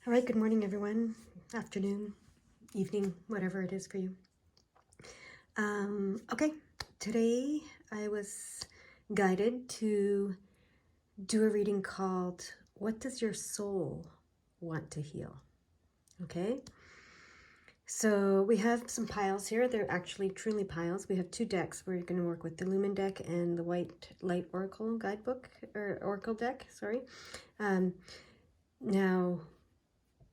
All right, good morning, everyone. Afternoon, evening, whatever it is for you. Okay, today I was guided to do a reading called What Does Your Soul Want to Heal? Okay, so we have some piles here. They're actually truly piles. We have two decks. We're going to work with the Lumen deck and the White Light Oracle guidebook, or Oracle deck, sorry. Now,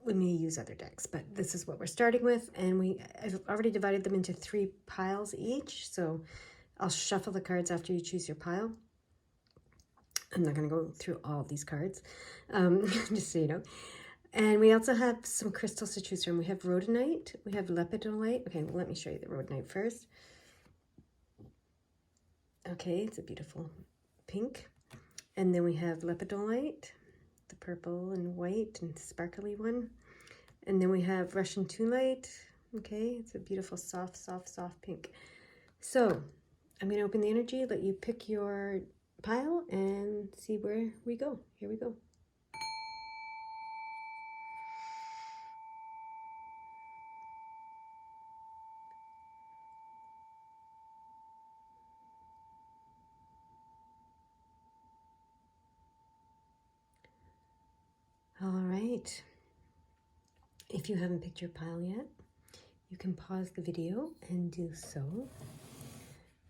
we may use other decks, but this is what we're starting with, and I've already divided them into 3 piles each, so I'll shuffle the cards after you choose your pile. I'm not going to go through all of these cards, just so you know. And we also have some crystals to choose from. We have rhodonite, we have lepidolite. Okay, well, let me show you the rhodonite first. Okay, it's a beautiful pink. And then we have lepidolite, the purple and white and sparkly one. And then we have Russian tunelite. Okay, it's a beautiful soft pink. So I'm going to open the energy, let you pick your pile and see where we go. Here we go. All right. If you haven't picked your pile yet, you can pause the video and do so.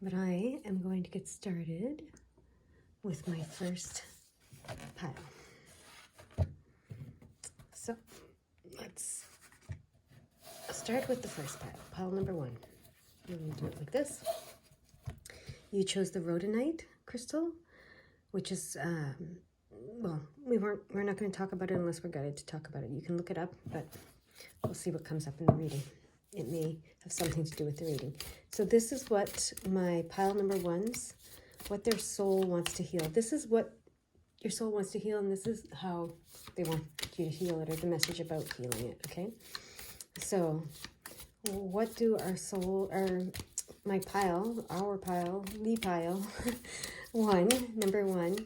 But I am going to get started with my first pile. So let's start with the first pile, pile number 1. We're going to do it like this. You chose the rhodonite crystal, which is, well, we're not going to talk about it unless we're guided to talk about it. You can look it up, but we'll see what comes up in the reading. It may have something to do with the reading. So this is what my pile number 1's, what their soul wants to heal. This is what your soul wants to heal, and this is how they want you to heal it, or the message about healing it, okay? So what do our soul, or my pile, our pile, the pile, number 1,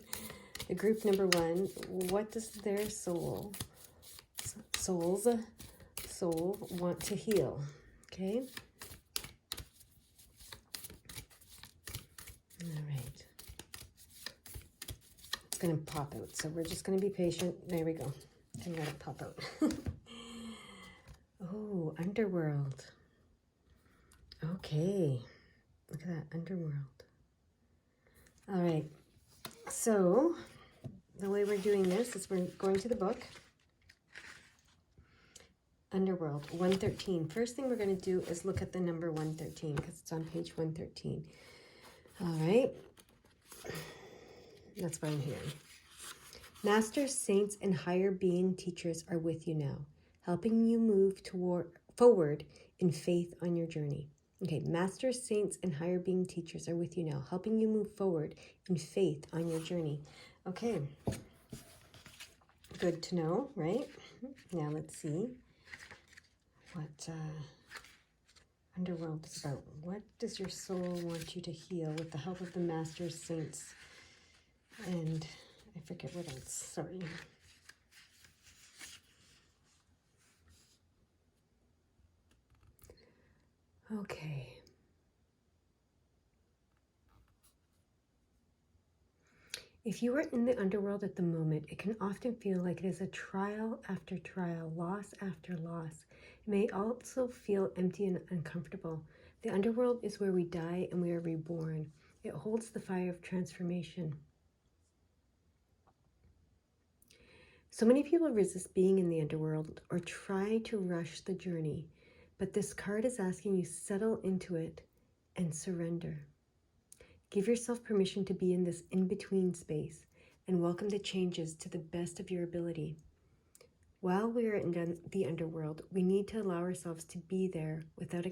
the group number 1, what does their soul's soul want to heal? Okay. All right. It's going to pop out, so we're just going to be patient. There we go. And let it pop out. Oh, underworld. Okay. Look at that, underworld. All right. So the way we're doing this is we're going to the book. Underworld 113. First thing we're going to do is look at the number 113 because it's on page 113. All right. That's what I'm hearing. Masters, saints, and higher being teachers are with you now, helping you move forward in faith on your journey. Okay, masters, saints, and higher being teachers are with you now, helping you move forward in faith on your journey. Okay. Good to know, right? Now let's see what underworld is about. What does your soul want you to heal with the help of the masters, saints, and I forget what else, sorry. Okay. If you are in the underworld at the moment, it can often feel like it is a trial after trial, loss after loss. It may also feel empty and uncomfortable. The underworld is where we die and we are reborn. It holds the fire of transformation. So many people resist being in the underworld or try to rush the journey, but this card is asking you settle into it and surrender. Give yourself permission to be in this in-between space and welcome the changes to the best of your ability. While we are in the underworld, we need to allow ourselves to be there without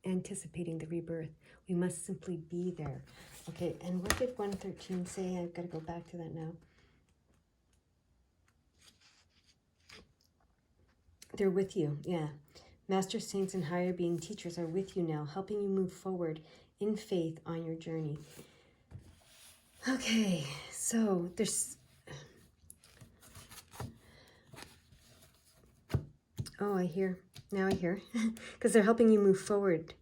anticipating the rebirth. We must simply be there. Okay, and what did 113 say? I've got to go back to that now. They're with you, yeah. Master saints and higher being teachers are with you now, helping you move forward in faith on your journey. Okay, so there's Oh, I hear. Now I hear. Because they're helping you move forward.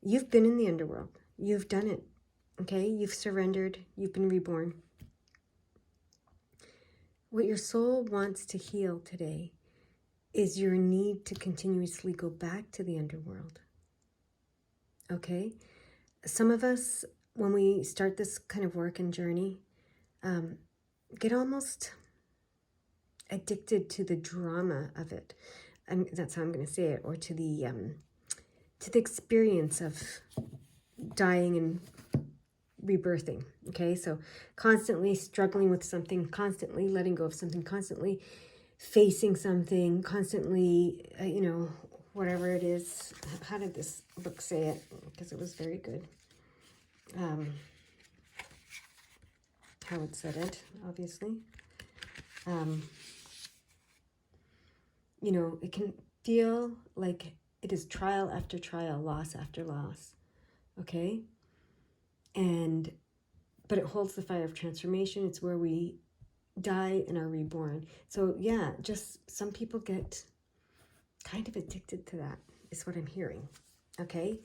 You've been in the underworld. You've done it. Okay? You've surrendered. You've been reborn. What your soul wants to heal today is your need to continuously go back to the underworld. Okay? Some of us, when we start this kind of work and journey, get almost addicted to the drama of it. And that's how I'm going to say it, or to the experience of dying and rebirthing. Okay, so constantly struggling with something, constantly letting go of something, constantly facing something, constantly, whatever it is. How did this book say it? Because it was very good. How it said it, obviously. It can feel like it is trial after trial, loss after loss. Okay? But it holds the fire of transformation. It's where we die and are reborn. So yeah, just some people get kind of addicted to that, is what I'm hearing. Okay?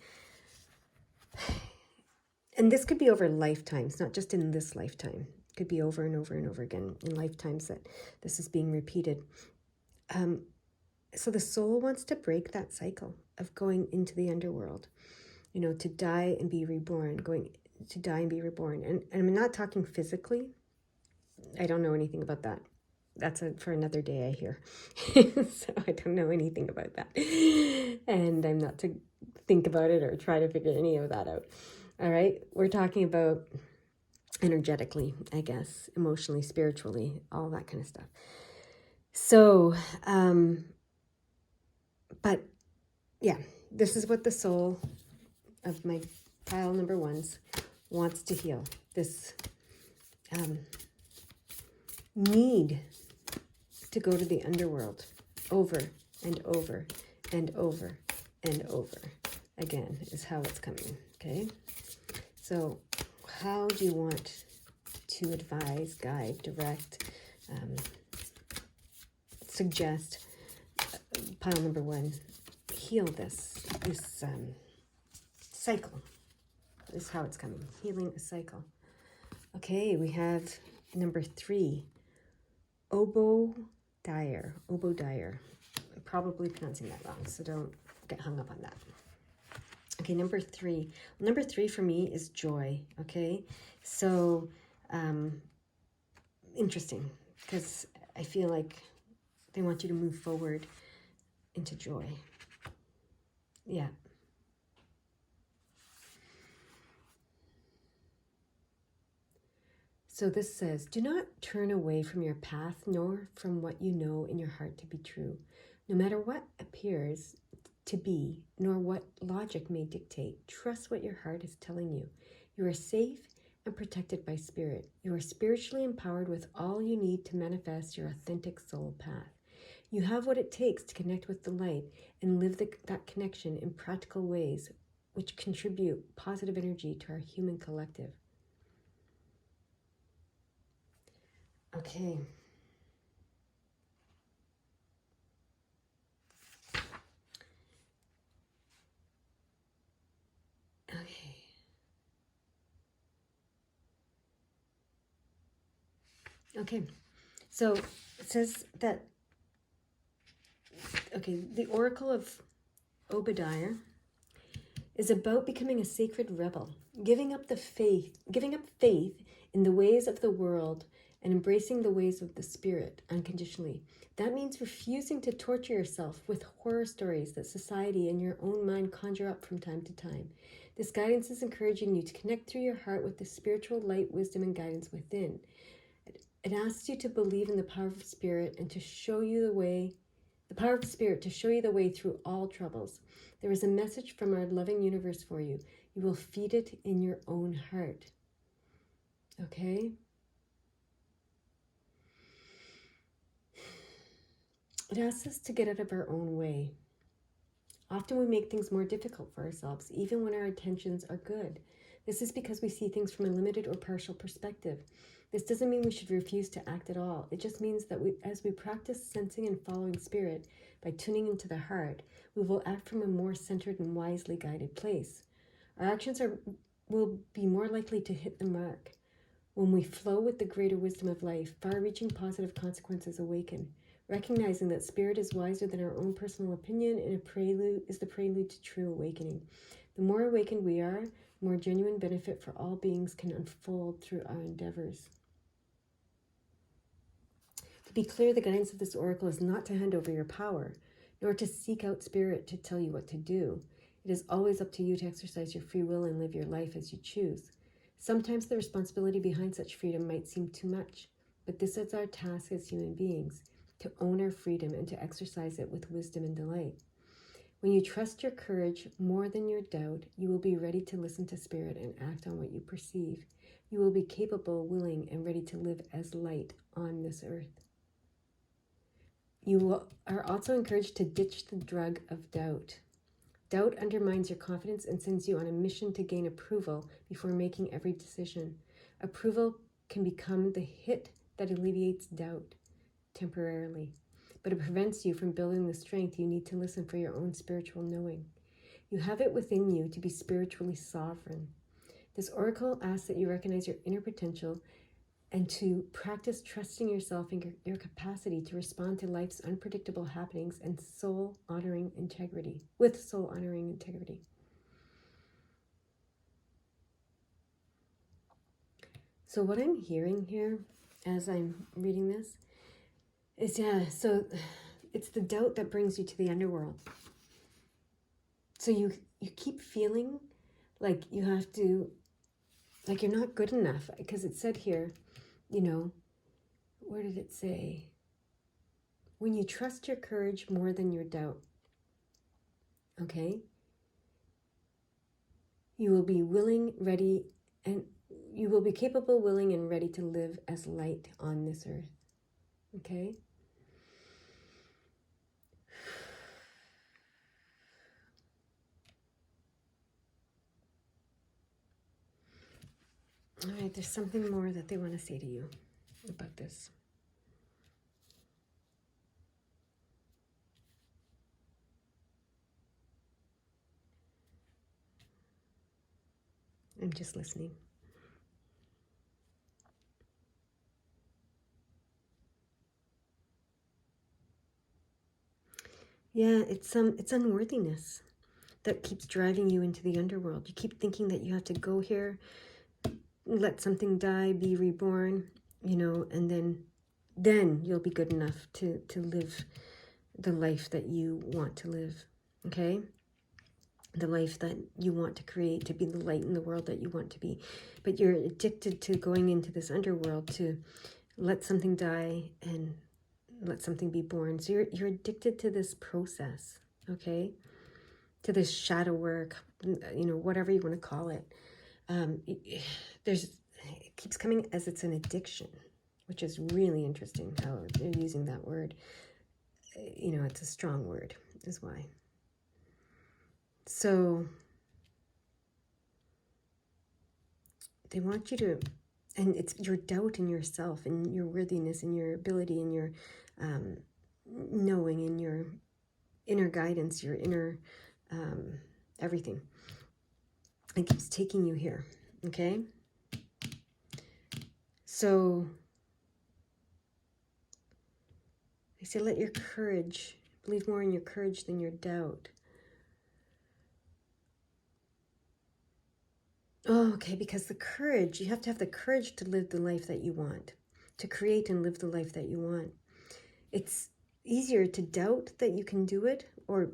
And this could be over lifetimes, not just in this lifetime. It could be over and over and over again in lifetimes that this is being repeated. So the soul wants to break that cycle of going into the underworld, to die and be reborn, to die and be reborn. And I'm not talking physically. I don't know anything about that. That's for another day, I hear. So I don't know anything about that. And I'm not to think about it or try to figure any of that out. All right? We're talking about energetically, I guess, emotionally, spiritually, all that kind of stuff. So, but yeah, this is what the soul of my pile number ones wants to heal. This need to go to the underworld over and over and over and over again is how it's coming. Okay, so how do you want to advise, guide, direct, suggest pile number one heal this cycle? This is how it's coming. Healing a cycle. Okay, we have number 3, Obadiah. I'm probably pronouncing that wrong, so don't get hung up on that. Okay, number 3. Number 3 for me is joy. Okay, so interesting, because I feel like they want you to move forward into joy. Yeah. So this says, do not turn away from your path, nor from what you know in your heart to be true, no matter what appears to be, nor what logic may dictate. Trust what your heart is telling you. You are safe and protected by spirit. You are spiritually empowered with all you need to manifest your authentic soul path. You have what it takes to connect with the light and live that connection in practical ways which contribute positive energy to our human collective. Okay. Okay. So it says that, the Oracle of Obadiah is about becoming a sacred rebel, giving up faith in the ways of the world and embracing the ways of the spirit unconditionally. That means refusing to torture yourself with horror stories that society and your own mind conjure up from time to time. This guidance is encouraging you to connect through your heart with the spiritual light, wisdom, and guidance within. It asks you to believe in the power of spirit and to show you the way, through all troubles. There is a message from our loving universe for you. You will feed it in your own heart. Okay? It asks us to get out of our own way. Often we make things more difficult for ourselves, even when our intentions are good. This is because we see things from a limited or partial perspective. This doesn't mean we should refuse to act at all. It just means that as we practice sensing and following spirit by tuning into the heart, we will act from a more centered and wisely guided place. Our actions will be more likely to hit the mark. When we flow with the greater wisdom of life, far-reaching positive consequences awaken. Recognizing that spirit is wiser than our own personal opinion and is the prelude to true awakening. The more awakened we are, the more genuine benefit for all beings can unfold through our endeavors. To be clear, the guidance of this oracle is not to hand over your power, nor to seek out spirit to tell you what to do. It is always up to you to exercise your free will and live your life as you choose. Sometimes the responsibility behind such freedom might seem too much, but this is our task as human beings, to own our freedom and to exercise it with wisdom and delight. When you trust your courage more than your doubt, you will be ready to listen to spirit and act on what you perceive. You will be capable, willing, and ready to live as light on this earth. You are also encouraged to ditch the drug of doubt. Doubt undermines your confidence and sends you on a mission to gain approval before making every decision. Approval can become the hit that alleviates doubt temporarily, but it prevents you from building the strength you need to listen for your own spiritual knowing. You have it within you to be spiritually sovereign. This oracle asks that you recognize your inner potential and to practice trusting yourself and your capacity to respond to life's unpredictable happenings and with soul-honoring integrity. So what I'm hearing here as I'm reading this is, so it's the doubt that brings you to the underworld. So you keep feeling like you have to, like you're not good enough, because it said here, where did it say? When you trust your courage more than your doubt, okay? You will be willing, ready, and you will be capable, willing, and ready to live as light on this earth, okay? All right, there's something more that they want to say to you about this. I'm just listening. Yeah, it's unworthiness that keeps driving you into the underworld. You keep thinking that you have to go here, let something die, be reborn, and then you'll be good enough to live the life that you want to live, okay? The life that you want to create, to be the light in the world that you want to be. But you're addicted to going into this underworld to let something die and let something be born. So you're addicted to this process, okay? To this shadow work, whatever you want to call it. It keeps coming as it's an addiction, which is really interesting how they're using that word. It's a strong word, is why. So they want you to, and it's your doubt in yourself and your worthiness and your ability and your knowing and your inner guidance, your inner everything. It keeps taking you here, okay? So they say, let your courage, believe more in your courage than your doubt. Oh, okay, because the courage, you have to have the courage to live the life that you want, to create and live the life that you want. It's easier to doubt that you can do it or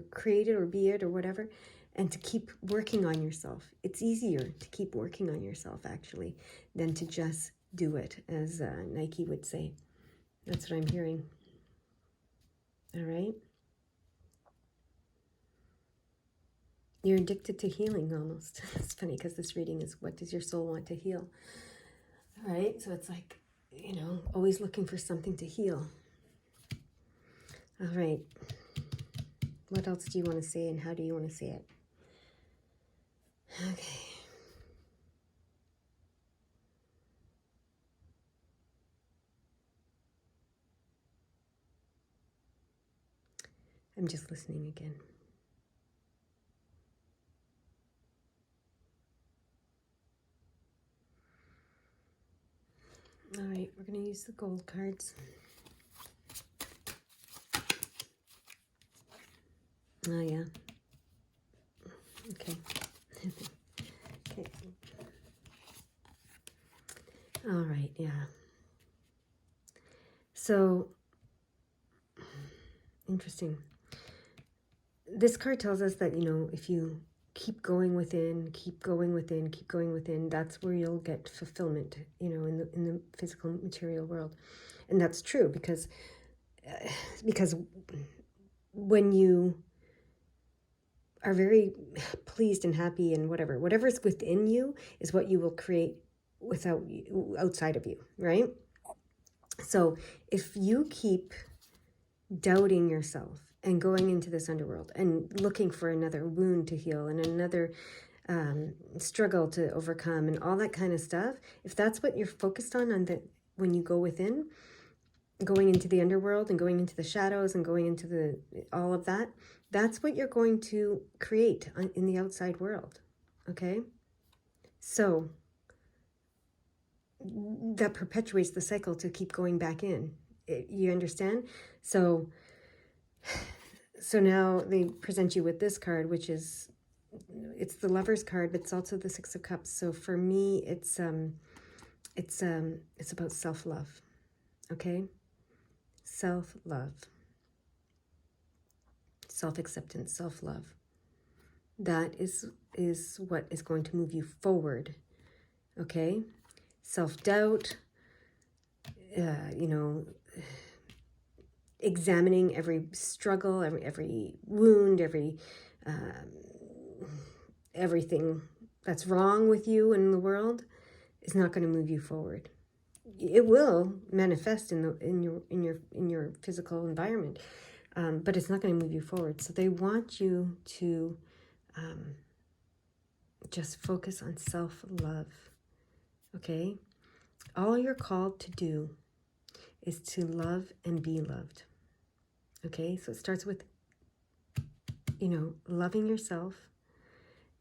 create it or be it or whatever, and to keep working on yourself. It's easier to keep working on yourself, actually, than to just do it, as Nike would say. That's what I'm hearing. All right? You're addicted to healing almost. It's funny because this reading is, what does your soul want to heal? All right, so it's like, always looking for something to heal. All right. What else do you want to say and how do you want to say it? Okay. I'm just listening again. All right, we're going to use the gold cards. Oh, yeah. Okay. Okay. All right, yeah. So, interesting. This card tells us that, if you keep going within, keep going within, keep going within, that's where you'll get fulfillment, in the physical material world. And that's true because when you are very pleased and happy and whatever's within you is what you will create outside of you, right? So if you keep doubting yourself and going into this underworld and looking for another wound to heal and another struggle to overcome and all that kind of stuff, if that's what you're focused on when you go within, going into the underworld and going into the shadows and going into all of that, that's what you're going to create in the outside world, okay? So that perpetuates the cycle to keep going back in. You understand? So now they present you with this card, which is, it's the Lover's card, but it's also the Six of Cups. So for me, it's about self-love, okay? Self-love, self-acceptance, self-love. That is what is going to move you forward, okay? Self-doubt, examining every struggle, every wound, everything that's wrong with you in the world is not going to move you forward. It will manifest in your physical environment, but it's not going to move you forward. So they want you to just focus on self-love, okay? All you're called to do is to love and be loved, okay? So it starts with, loving yourself,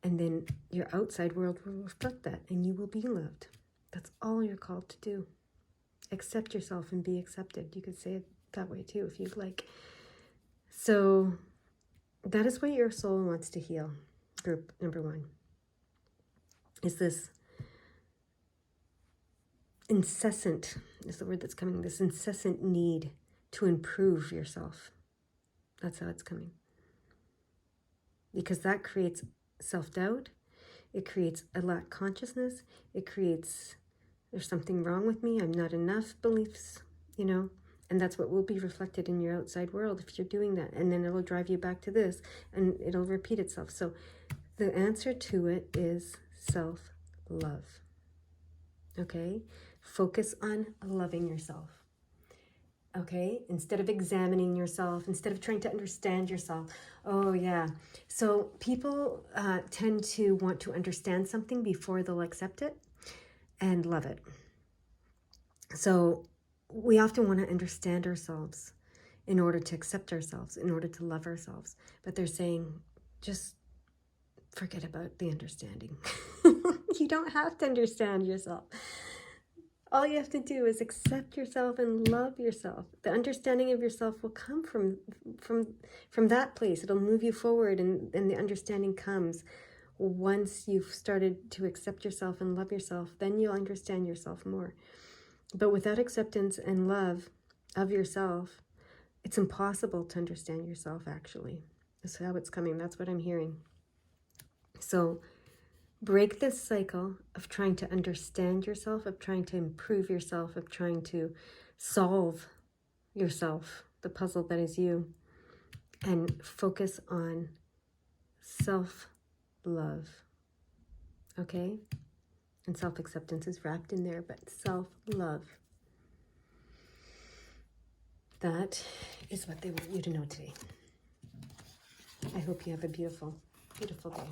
and then your outside world will reflect that, and you will be loved. That's all you're called to do. Accept yourself and be accepted. You could say it that way too, if you'd like. So that is what your soul wants to heal. Group number 1 is this incessant, is the word that's coming, this incessant need to improve yourself. That's how it's coming. Because that creates self-doubt. It creates a lack consciousness. It creates, there's something wrong with me, I'm not enough beliefs, and that's what will be reflected in your outside world if you're doing that. And then it'll drive you back to this, and it'll repeat itself. So the answer to it is self-love, okay? Focus on loving yourself, okay? Instead of examining yourself, instead of trying to understand yourself. Oh, yeah. So people tend to want to understand something before they'll accept it and love it. So we often want to understand ourselves in order to accept ourselves, in order to love ourselves. But they're saying, just forget about the understanding. You don't have to understand yourself. All you have to do is accept yourself and love yourself. The understanding of yourself will come from that place. It'll move you forward, and the understanding comes once you've started to accept yourself and love yourself. Then you'll understand yourself more. But without acceptance and love of yourself, it's impossible to understand yourself, actually. That's how it's coming. That's what I'm hearing. So break this cycle of trying to understand yourself, of trying to improve yourself, of trying to solve yourself, the puzzle that is you, and focus on self-love, okay? And self-acceptance is wrapped in there, but self-love. That is what they want you to know today. I hope you have a beautiful, beautiful day.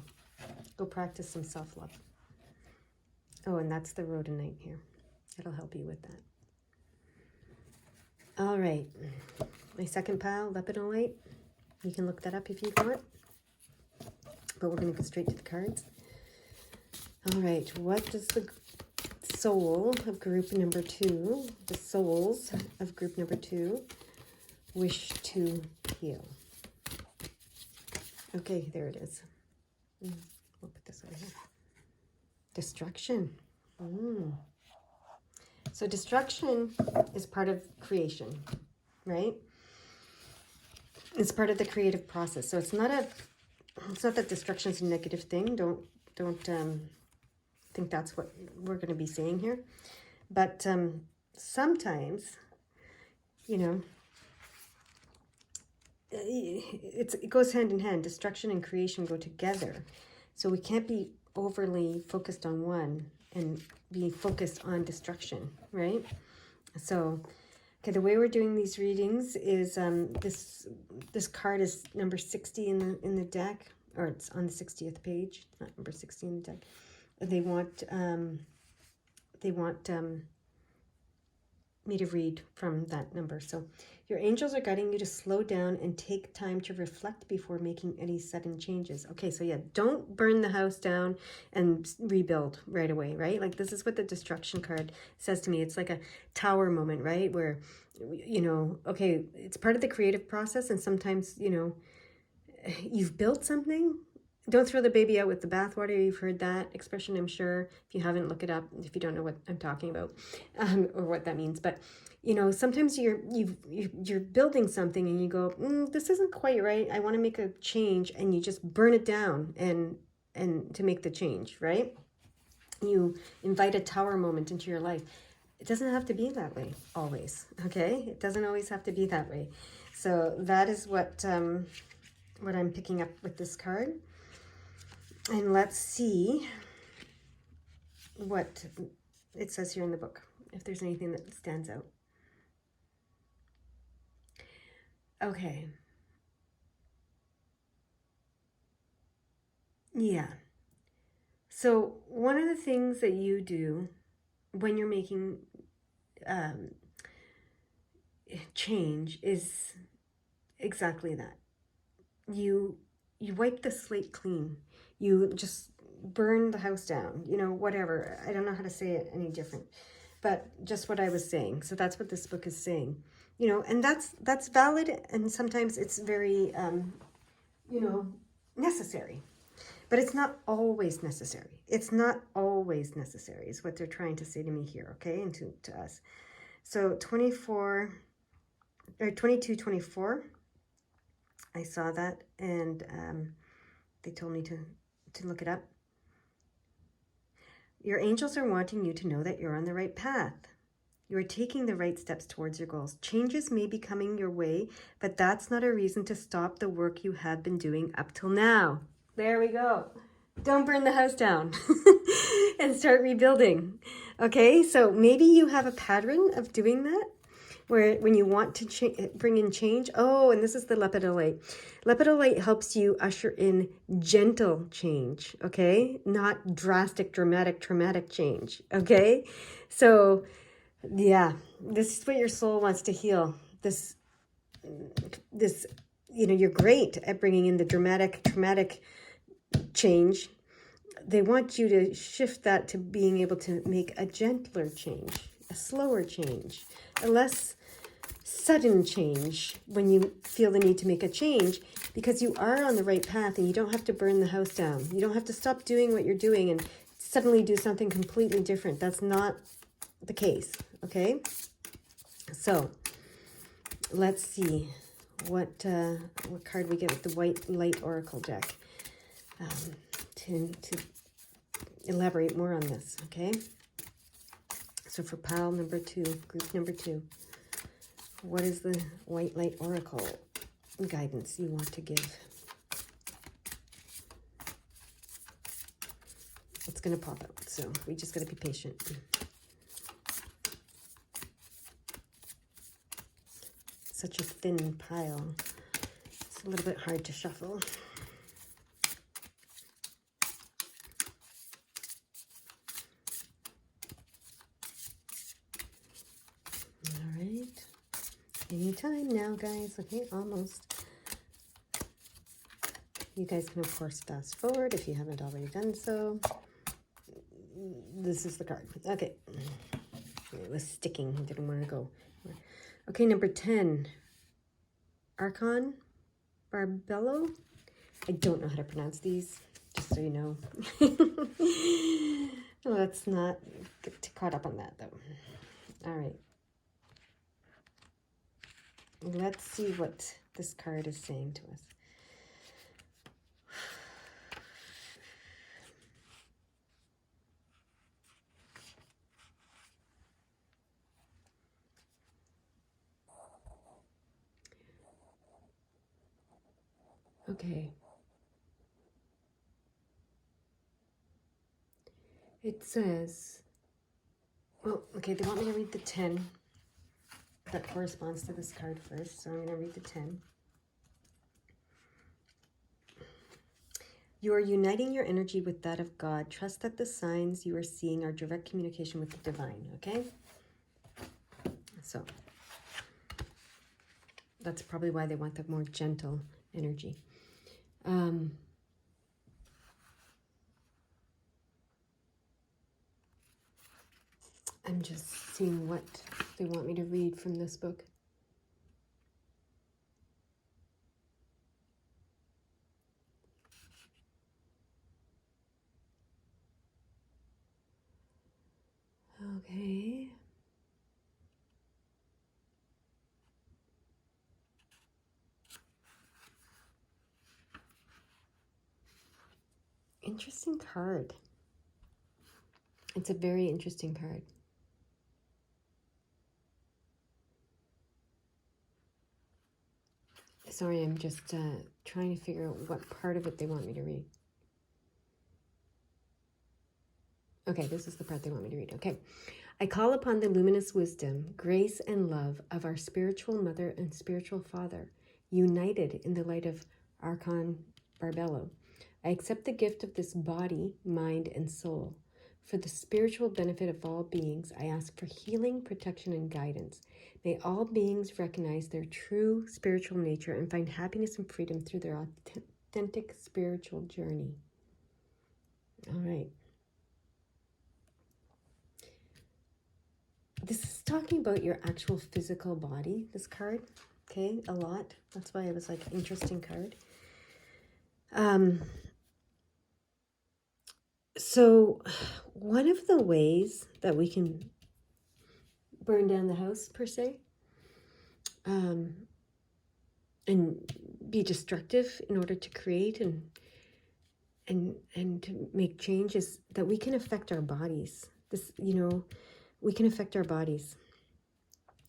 Go practice some self-love. Oh, and that's the rhodonite here. It'll help you with that. All right. My second pile, lepidolite. You can look that up if you want. But we're going to go straight to the cards. All right, what does the soul of group number 2, the souls of group number 2, wish to heal? Okay, there it is. We'll put this over here. Destruction. So destruction is part of creation, right? It's part of the creative process. So it's not that destruction is a negative thing. Don't think that's what we're going to be saying here. But sometimes, you know, it goes hand in hand. Destruction and creation go together. So we can't be overly focused on one and be focused on destruction, right? So, okay, the way we're doing these readings is this card is number 60 in the deck, or it's on the 60th page, not number 60 in the deck. They want me to read from that number. So your angels are guiding you to slow down and take time to reflect before making any sudden changes. Okay, so yeah, don't burn the house down and rebuild right away, right? Like this is what the destruction card says to me. It's like a tower moment, right? Where, you know, okay, it's part of the creative process, and sometimes, you know, you've built something. Don't throw the baby out with the bathwater. You've heard that expression, I'm sure. If you haven't, look it up if you don't know what I'm talking about, or what that means. But you know, sometimes you're building something and you go, this isn't quite right. I want to make a change, and you just burn it down and to make the change, right? You invite a tower moment into your life. It doesn't have to be that way always. Okay, it doesn't always have to be that way. So that is what I'm picking up with this card. And let's see what it says here in the book, if there's anything that stands out. Okay. Yeah. So one of the things that you do when you're making change is exactly that. You wipe the slate clean. You just burn the house down, you know, whatever. I don't know how to say it any different, but just what I was saying. So that's what this book is saying, you know, and that's valid. And sometimes it's very, you know, necessary, but it's not always necessary. It's not always necessary is what they're trying to say to me here. Okay. And to us. So 22:24, I saw that, and they told me to look it up. Your angels are wanting you to know that you're on the right path. You are taking the right steps towards your goals. Changes may be coming your way, but that's not a reason to stop the work you have been doing up till now. There we go. Don't burn the house down and start rebuilding. Okay, so maybe you have a pattern of doing that, where when you want to bring in change. Oh, and this is the lepidolite. Lepidolite helps you usher in gentle change, okay? Not drastic, dramatic, traumatic change, okay? So, yeah, this is what your soul wants to heal. This, you know, you're great at bringing in the dramatic, traumatic change. They want you to shift that to being able to make a gentler change, a slower change, a less sudden change when you feel the need to make a change, because you are on the right path and you don't have to burn the house down. You don't have to stop doing what you're doing and suddenly do something completely different. That's not the case, okay? So let's see what card we get with the White Light Oracle deck to elaborate more on this, okay? So for pile number 2, group number 2, what is the White Light Oracle guidance you want to give? It's going to pop out, so we just got to be patient. Such a thin pile. It's a little bit hard to shuffle. All right. Anytime now, guys. Okay, almost. You guys can, of course, fast forward if you haven't already done so. This is the card. Okay. It was sticking. I didn't want to go. Okay, number 10. Archon Barbello. I don't know how to pronounce these, just so you know. Let's not get too caught up on that, though. All right. Let's see what this card is saying to us. Okay. It says, well, okay, they want me to read the 10 that corresponds to this card first, so I'm going to read the 10. You are uniting your energy with that of God. Trust that the signs you are seeing are direct communication with the divine, okay? So, that's probably why they want the more gentle energy. I'm just seeing what they want me to read from this book. Okay. Interesting card. It's a very interesting card. Sorry, I'm just trying to figure out what part of it they want me to read. Okay, this is the part they want me to read. Okay. I call upon the luminous wisdom, grace, and love of our spiritual mother and spiritual father, united in the light of Archon Barbello. I accept the gift of this body, mind, and soul. For the spiritual benefit of all beings, I ask for healing, protection, and guidance. May all beings recognize their true spiritual nature and find happiness and freedom through their authentic spiritual journey. All right. This is talking about your actual physical body, this card, okay, a lot. That's why it was like, interesting card. So one of the ways that we can burn down the house, per se, and be destructive in order to create and to make change is that we can affect our bodies. This, we can affect our bodies.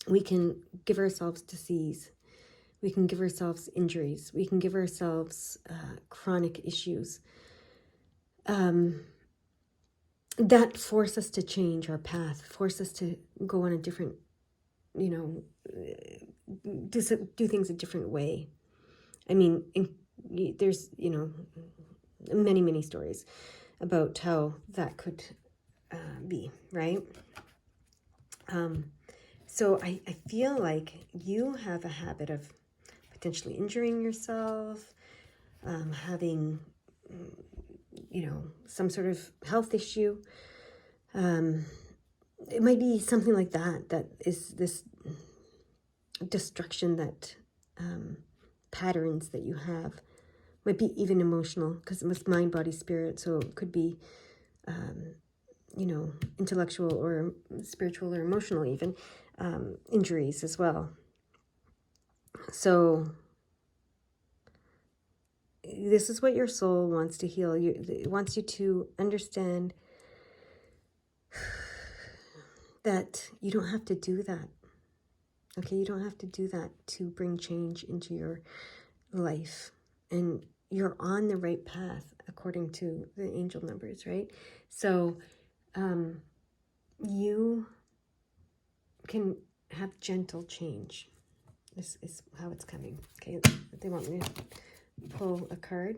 We can give ourselves disease. We can give ourselves injuries. We can give ourselves chronic issues that force us to change our path, force us to go on a different, do things a different way. I mean, there's, many, many stories about how that could be, right? So I feel like you have a habit of potentially injuring yourself, having, some sort of health issue. It might be something like that is this destruction, that patterns that you have. Might be even emotional, because it was mind, body, spirit. So it could be, intellectual or spiritual or emotional even, injuries as well. So this is what your soul wants to heal. It wants you to understand that you don't have to do that. Okay, you don't have to do that to bring change into your life. And you're on the right path according to the angel numbers, right? So you can have gentle change. This is how it's coming. Okay, they want me to pull a card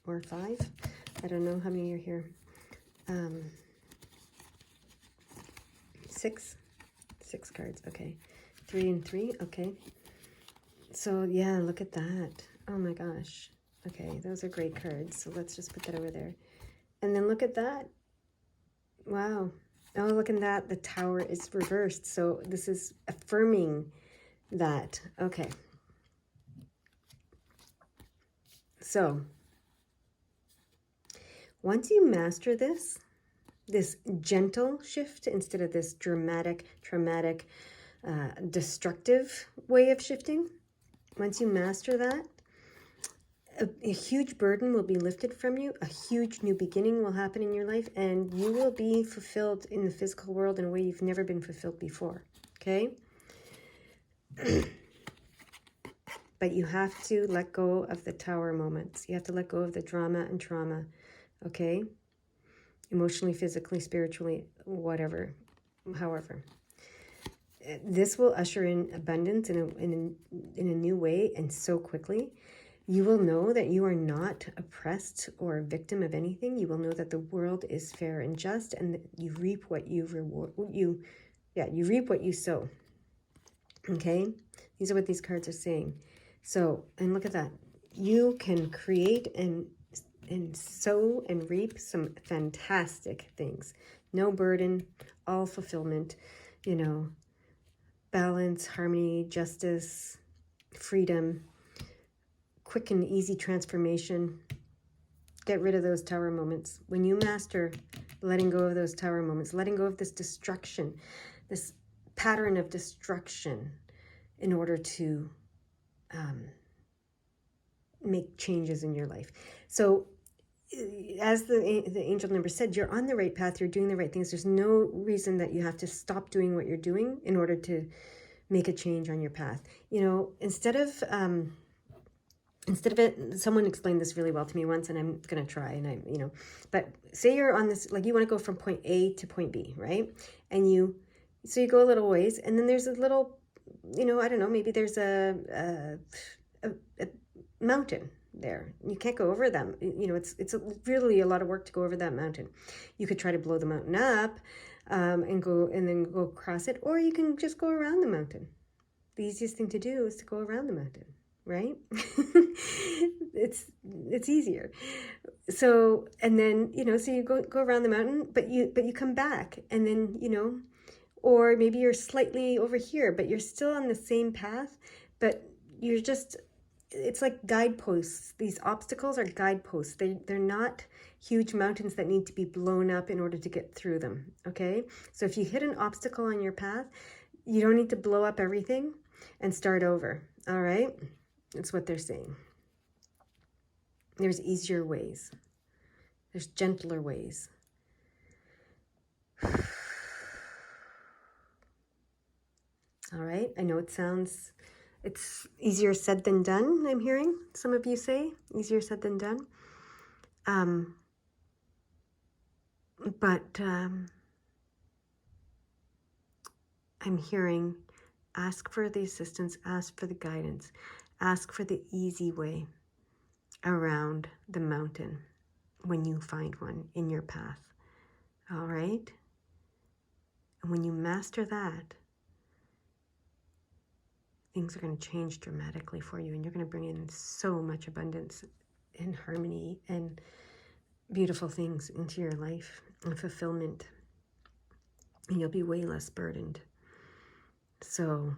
or 5. I don't know how many are here. 6 cards. Okay, 3 and 3. Okay, so yeah, look at that. Oh my gosh, Okay, those are great cards. So let's just put that over there. And then look at that. Wow. Oh, look at that. The Tower is reversed. So this is affirming that. Okay. So once you master this gentle shift instead of this dramatic, traumatic, destructive way of shifting, once you master that, a huge burden will be lifted from you. A huge new beginning will happen in your life, and you will be fulfilled in the physical world in a way you've never been fulfilled before. Okay? But you have to let go of the Tower moments. You have to let go of the drama and trauma. Okay? Emotionally, physically, spiritually, whatever, however. This will usher in abundance in a new way, and so quickly. You will know that you are not oppressed or a victim of anything. You will know that the world is fair and just, and that you reap what you reap what you sow. Okay? These are what these cards are saying. So, and look at that. You can create and sow and reap some fantastic things. No burden, all fulfillment, balance, harmony, justice, freedom, quick and easy transformation. Get rid of those Tower moments. When you master letting go of those Tower moments, letting go of this destruction, this pattern of destruction in order to make changes in your life. So as the angel number said, you're on the right path. You're doing the right things. There's no reason that you have to stop doing what you're doing in order to make a change on your path. Instead of it, someone explained this really well to me once, and I'm going to try, and but say you're on this, like you want to go from point A to point B, right? And so you go a little ways, and then there's a little, I don't know, maybe there's a mountain there. You can't go over them. It's really a lot of work to go over that mountain. You could try to blow the mountain up and then go across it, or you can just go around the mountain. The easiest thing to do is to go around the mountain, right? It's easier. So, and then, so you go around the mountain, but you come back, and then, or maybe you're slightly over here, but you're still on the same path, but you're just, it's like guideposts. These obstacles are guideposts. They're not huge mountains that need to be blown up in order to get through them, okay? So if you hit an obstacle on your path, you don't need to blow up everything and start over, all right? That's what they're saying. There's easier ways. There's gentler ways. All right, I know it's easier said than done, I'm hearing some of you say. Easier said than done. But I'm hearing, ask for the assistance, ask for the guidance, ask for the easy way around the mountain when you find one in your path. All right? And when you master that, things are going to change dramatically for you, and you're going to bring in so much abundance and harmony and beautiful things into your life and fulfillment, and you'll be way less burdened. So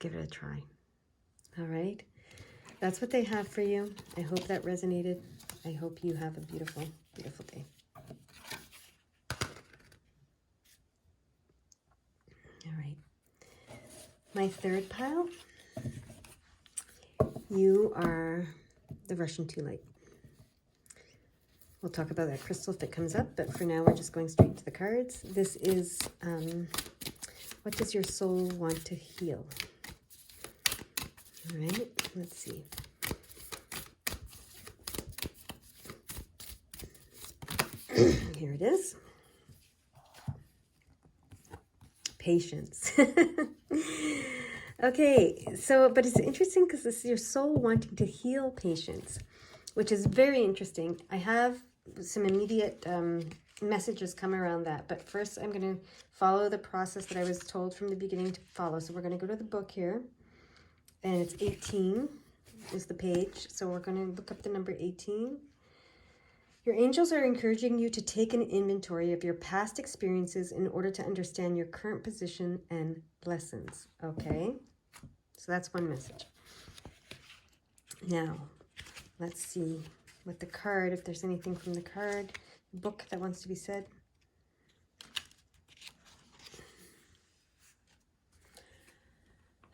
give it a try. All right? That's what they have for you. I hope that resonated. I hope you have a beautiful, beautiful day. All right. My third pile, you are the Russian 2 light. We'll talk about that crystal if it comes up, but for now we're just going straight to the cards. This is, what does your soul want to heal? All right, let's see. Here it is. Patience. Okay, so, but it's interesting because this is your soul wanting to heal patience, which is very interesting. I have some immediate messages come around that, but first I'm going to follow the process that I was told from the beginning to follow. So we're going to go to the book here, and it's 18, is the page. So we're going to look up the number 18. Your angels are encouraging you to take an inventory of your past experiences in order to understand your current position and lessons. Okay, so that's one message. Now, let's see what the card, if there's anything from the card book that wants to be said.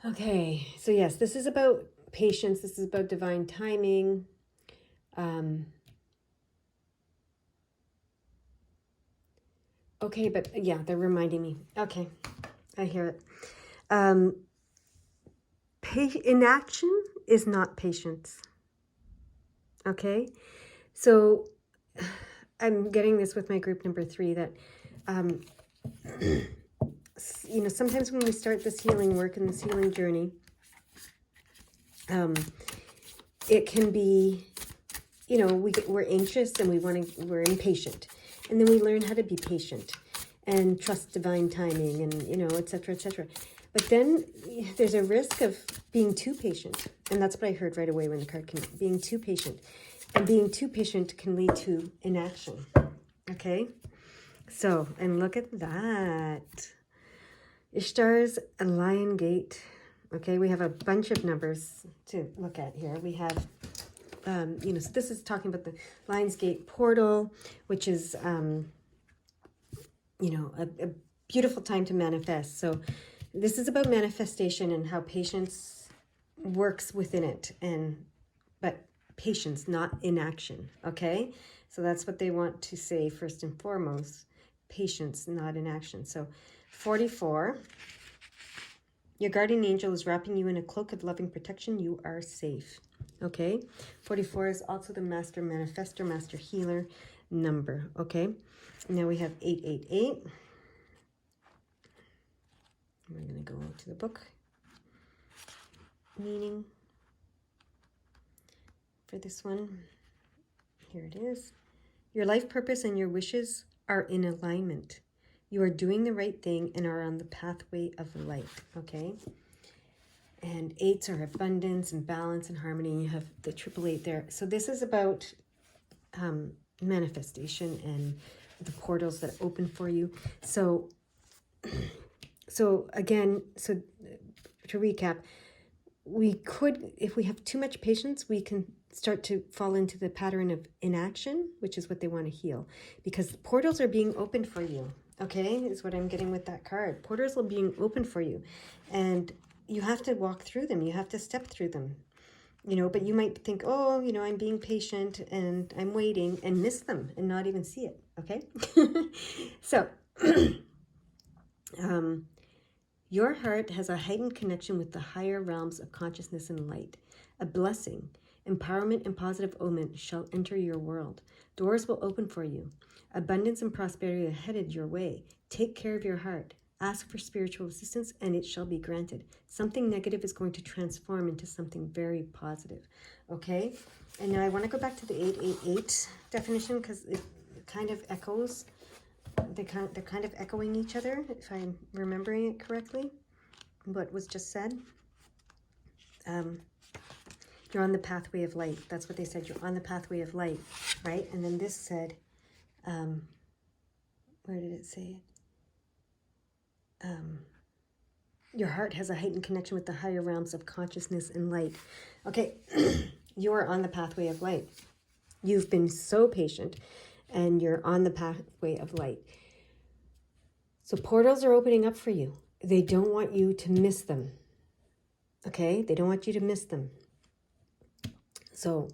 Okay, so yes, this is about patience. This is about divine timing. Okay, but yeah, they're reminding me. Okay, I hear it. Inaction is not patience. Okay, so I'm getting this with my group number 3 that, you know, sometimes when we start this healing work and this healing journey, it can be, you know, we're anxious and we're impatient. And then we learn how to be patient and trust divine timing and, you know, etc., etc. But then there's a risk of being too patient. And that's what I heard right away when the card came up, being too patient. And being too patient can lead to inaction. Okay? So, and look at that. Ishtar's a lion gate. Okay, we have a bunch of numbers to look at here. We have, you know, so this is talking about the Lion's Gate portal, which is, you know, a beautiful time to manifest. So this is about manifestation and how patience works within it, but patience, not inaction. Okay, so that's what they want to say first and foremost. Patience, not inaction. So 44. Your guardian angel is wrapping you in a cloak of loving protection. You are safe. Okay. 44 is also the master manifestor, master healer number. Okay. Now we have 888. We're going to go to the book. Meaning for this one. Here it is. Your life purpose and your wishes are in alignment. You are doing the right thing and are on the pathway of light, okay? And 8s are abundance and balance and harmony. You have the 888 there. So this is about manifestation and the portals that open for you. So again, so to recap, we could, if we have too much patience, we can start to fall into the pattern of inaction, which is what they want to heal, because the portals are being opened for you. Okay, is what I'm getting with that card. Portals are being open for you, and you have to walk through them. You have to step through them, you know, but you might think, oh, you know, I'm being patient and I'm waiting, and miss them and not even see it. Okay. So your heart has a heightened connection with the higher realms of consciousness and light. A blessing, empowerment, and positive omen shall enter your world. Doors will open for you. Abundance and prosperity are headed your way. Take care of your heart. Ask for spiritual assistance, and it shall be granted. Something negative is going to transform into something very positive. Okay? And now I want to go back to the 888 definition, because it kind of echoes. They're kind of echoing each other, if I'm remembering it correctly, what was just said. You're on the pathway of light. That's what they said. You're on the pathway of light, right? And then this said, where did it say it? Your heart has a heightened connection with the higher realms of consciousness and light. Okay, you are on the pathway of light. You've been so patient, and you're on the pathway of light. So portals are opening up for you. They don't want you to miss them. Okay, they don't want you to miss them. So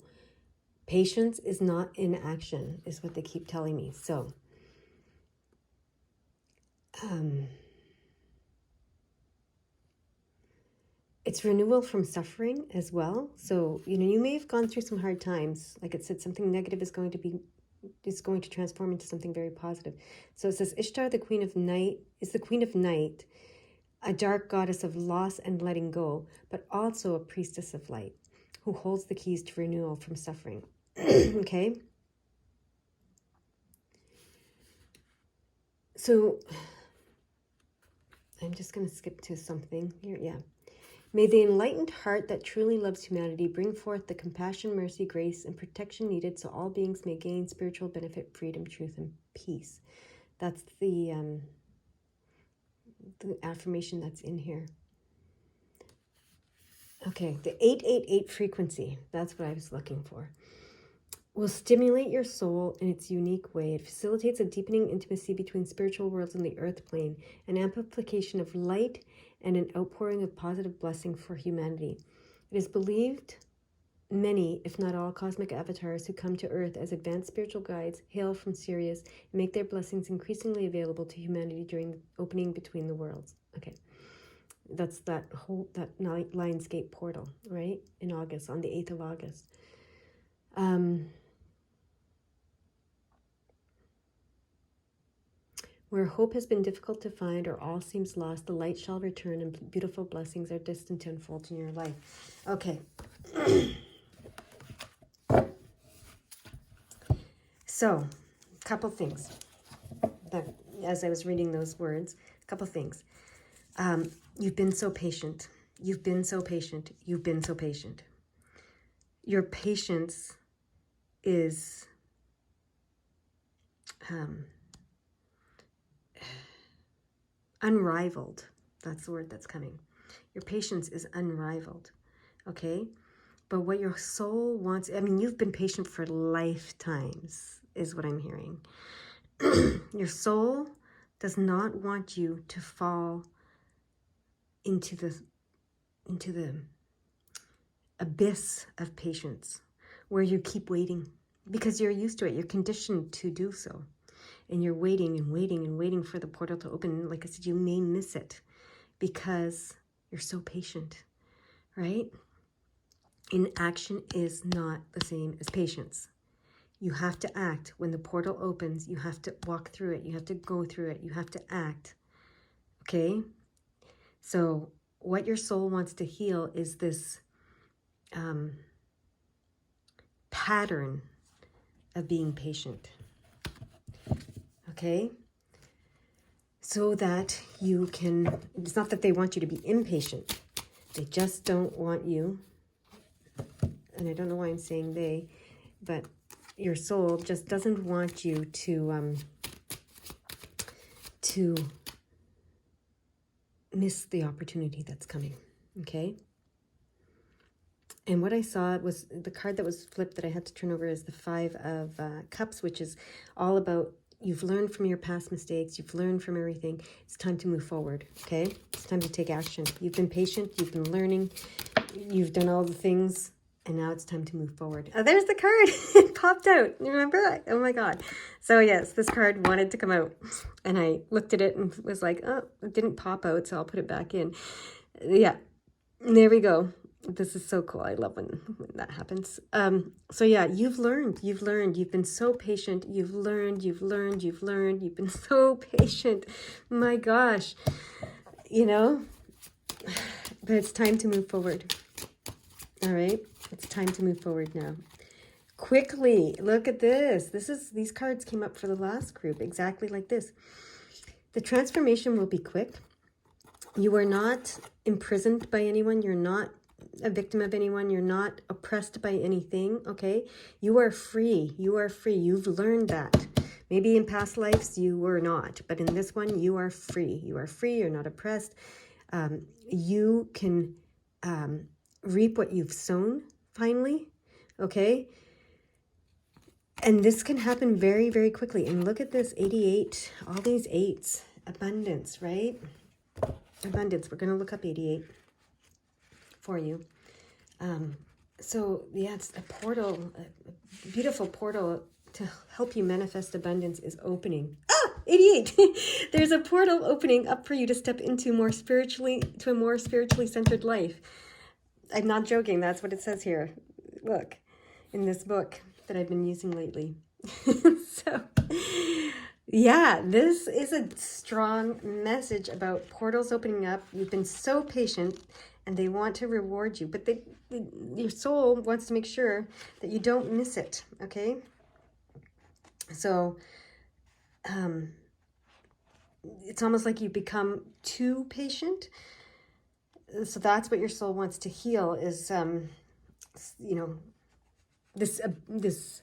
patience is not inaction, is what they keep telling me. So it's renewal from suffering as well. So, you know, you may have gone through some hard times. Like it said, something negative is going to transform into something very positive. So it says, Ishtar, the queen of night, is the queen of night, a dark goddess of loss and letting go, but also a priestess of light, who holds the keys to renewal from suffering. Okay? So I'm just going to skip to something here. Yeah. May the enlightened heart that truly loves humanity bring forth the compassion, mercy, grace, and protection needed so all beings may gain spiritual benefit, freedom, truth, and peace. That's the affirmation that's in here. Okay, the 888 frequency, that's what I was looking for, will stimulate your soul in its unique way. It facilitates a deepening intimacy between spiritual worlds and the earth plane, an amplification of light, and an outpouring of positive blessing for humanity. It is believed many, if not all, cosmic avatars who come to earth as advanced spiritual guides hail from Sirius and make their blessings increasingly available to humanity during the opening between the worlds. Okay. That's that Lionsgate portal, right? In August, on the 8th of August. Where hope has been difficult to find or all seems lost, the light shall return and beautiful blessings are destined to unfold in your life. Okay. So, a couple things. That, as I was reading those words, a couple things. You've been so patient. You've been so patient. You've been so patient. Your patience is unrivaled. That's the word that's coming. Your patience is unrivaled. Okay? But what your soul wants, I mean, you've been patient for lifetimes, is what I'm hearing. Your soul does not want you to fall into the abyss of patience where you keep waiting because you're used to it. You're conditioned to do so. And you're waiting and waiting and waiting for the portal to open. Like I said, you may miss it because you're so patient, right? Inaction is not the same as patience. You have to act. When the portal opens, you have to walk through it. You have to go through it. You have to act. Okay? So what your soul wants to heal is this pattern of being patient. Okay? So that you can, it's not that they want you to be impatient. They just don't want you, and I don't know why I'm saying they, but your soul just doesn't want you to miss the opportunity that's coming, okay? And what I saw was the card that was flipped that I had to turn over is the 5 of Cups, which is all about you've learned from your past mistakes. You've learned from everything. It's time to move forward, okay? It's time to take action. You've been patient. You've been learning. You've done all the things. And now it's time to move forward. Oh, there's the card. It popped out. You remember? Oh, my God. So, yes, this card wanted to come out. And I looked at it and was like, oh, it didn't pop out, so I'll put it back in. Yeah, there we go. This is so cool. I love when that happens. So, yeah, you've learned. You've learned. You've been so patient. You've learned. You've learned. You've learned. You've been so patient. My gosh. You know? But it's time to move forward. All right? It's time to move forward now. Quickly, look at this. These cards came up for the last group, exactly like this. The transformation will be quick. You are not imprisoned by anyone. You're not a victim of anyone. You're not oppressed by anything, okay? You are free. You are free. You've learned that. Maybe in past lives you were not, but in this one you are free. You are free. You're not oppressed. You can reap what you've sown. Finally, okay? And this can happen very, very quickly. And look at this, 88, all these 8s. Abundance, right? Abundance. We're going to look up 88 for you. So, yeah, it's a portal, a beautiful portal to help you manifest abundance is opening. 88! There's a portal opening up for you to step into a more spiritually centered life. I'm not joking. That's what it says here. Look, in this book that I've been using lately. So, yeah, this is a strong message about portals opening up. You've been so patient, and they want to reward you. But your soul wants to make sure that you don't miss it, okay? So, it's almost like you become too patient. So that's what your soul wants to heal is, you know, this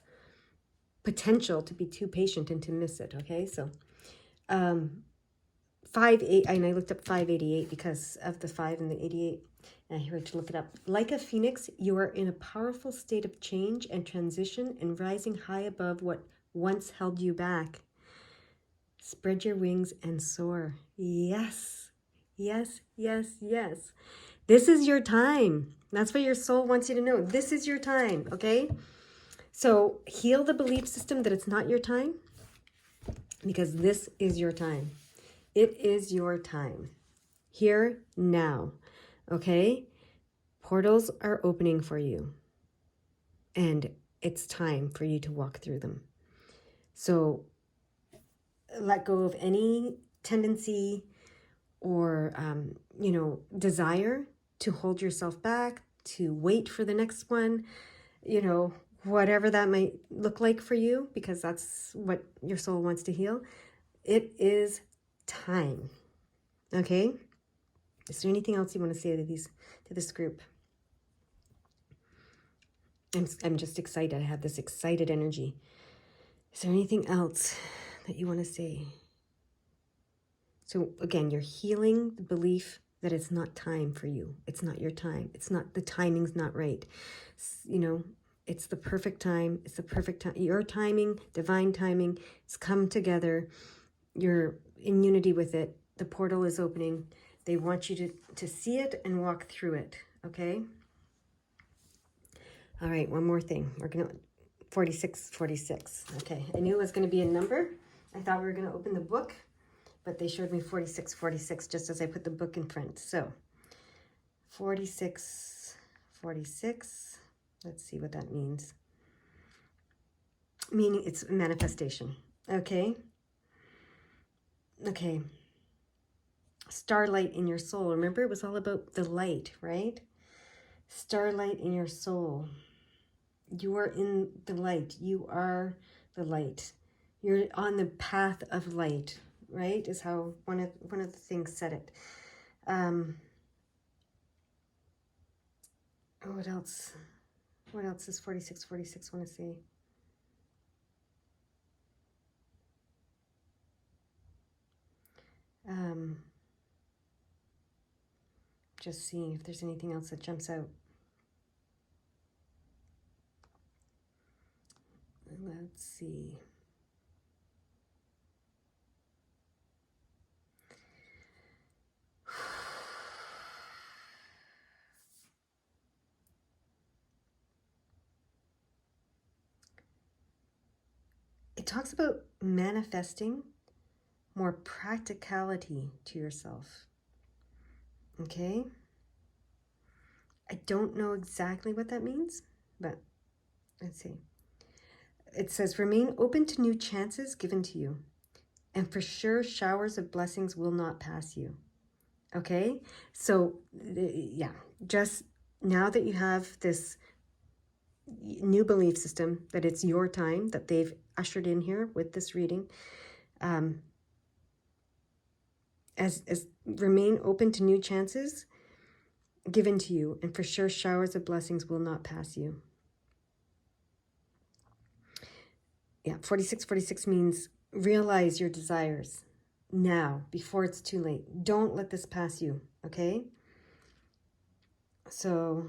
potential to be too patient and to miss it. Okay, so 5-8, and I looked up 588 because of the 5 and the 88. And I heard to look it up. Like a phoenix, you are in a powerful state of change and transition and rising high above what once held you back. Spread your wings and soar. Yes, yes, yes, yes. This is your time. That's what your soul wants you to know. This is your time, okay? So heal the belief system that it's not your time, because this is your time. It is your time. Here, now, okay? Portals are opening for you, and it's time for you to walk through them. So let go of any tendency or, desire to hold yourself back, to wait for the next one, whatever that might look like for you, because that's what your soul wants to heal. It is time. Okay? Is there anything else you want to say to this group? I'm just excited. I have this excited energy. Is there anything else that you want to say? So again, you're healing the belief that it's not time for you. It's not your time. It's not, the timing's not right. It's the perfect time. It's the perfect time. Your timing, divine timing, it's come together. You're in unity with it. The portal is opening. They want you to see it and walk through it. Okay? All right, one more thing. We're going to 46. Okay, I knew it was going to be a number. I thought we were going to open the book, but they showed me 46 just as I put the book in front. So 46. Let's see what that means. Meaning it's manifestation. Okay. Starlight in your soul. Remember, it was all about the light, right? Starlight in your soul. You are in the light. You are the light. You're on the path of light, right? Is how one of the things said it. What else? What else does 46 want to say? Just seeing if there's anything else that jumps out. Let's see. It talks about manifesting more practicality to yourself. Okay? I don't know exactly what that means, but let's see. It says, remain open to new chances given to you, and for sure showers of blessings will not pass you. Okay? So, yeah, just now that you have this new belief system, that it's your time, that they've ushered in here with this reading, as remain open to new chances given to you, and for sure showers of blessings will not pass you. Yeah, 46 means realize your desires now, before it's too late. Don't let this pass you, okay? So,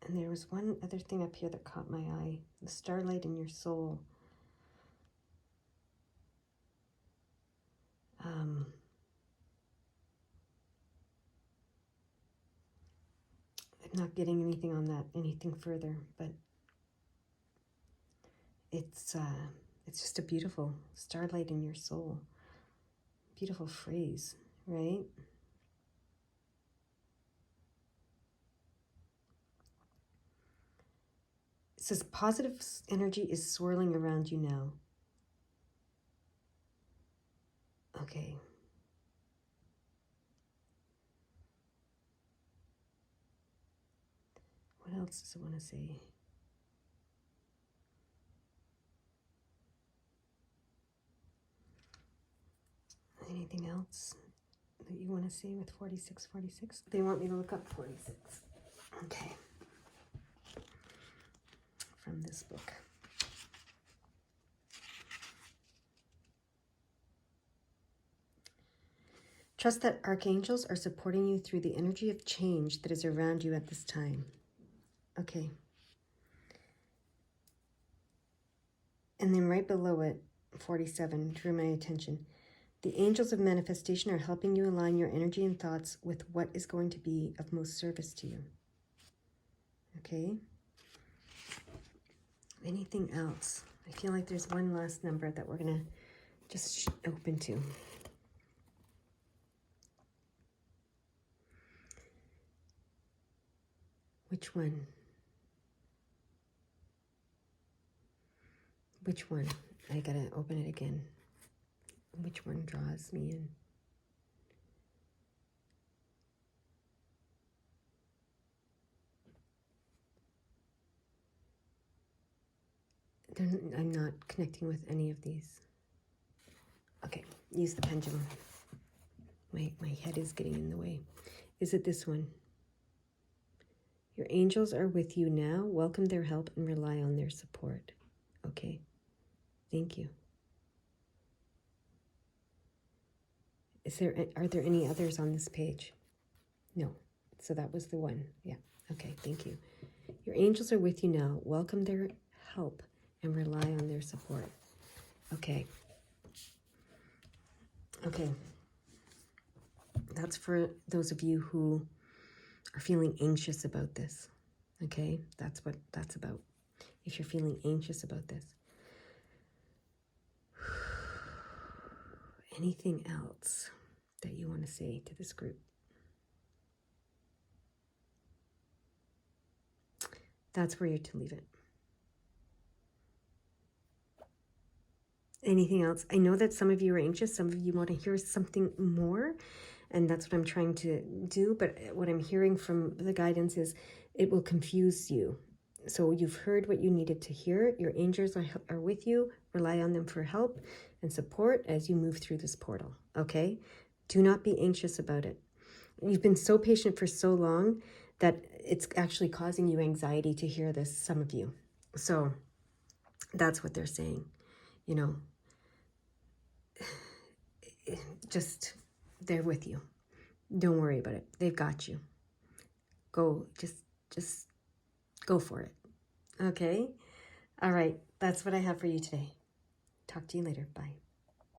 and there was one other thing up here that caught my eye. The starlight in your soul. I'm not getting anything on that, anything further, but it's just a beautiful starlight in your soul. Beautiful phrase, right? It says positive energy is swirling around you now. Okay. What else does it want to say? Anything else? that you want to say with 4646? They want me to look up 46. Okay. From this book. Trust that archangels are supporting you through the energy of change that is around you at this time. Okay. And then right below it, 47, drew my attention. The angels of manifestation are helping you align your energy and thoughts with what is going to be of most service to you. Okay. Anything else? I feel like there's one last number that we're going to just open to. Which one? Which one? I gotta open it again. Which one draws me in? I'm not connecting with any of these. Okay, use the pendulum. My head is getting in the way. Is it this one? Your angels are with you now. Welcome their help and rely on their support. Okay, thank you. Are there any others on this page? No. So that was the one. Yeah. Okay, thank you. Your angels are with you now. Welcome their help and rely on their support. Okay. Okay. That's for those of you who are feeling anxious about this. Okay? That's what that's about. If you're feeling anxious about this. Anything else that you want to say to this group? That's where you're to leave it. Anything else? I know that some of you are anxious. Some of you want to hear something more. And that's what I'm trying to do. But what I'm hearing from the guidance is it will confuse you. So you've heard what you needed to hear. Your angels are with you. Rely on them for help and support as you move through this portal. Okay? Do not be anxious about it. You've been so patient for so long that it's actually causing you anxiety to hear this, some of you. So that's what they're saying. You know, just they're with you. Don't worry about it. They've got you. Go, just go for it. Okay? All right. That's what I have for you today. Talk to you later. Bye.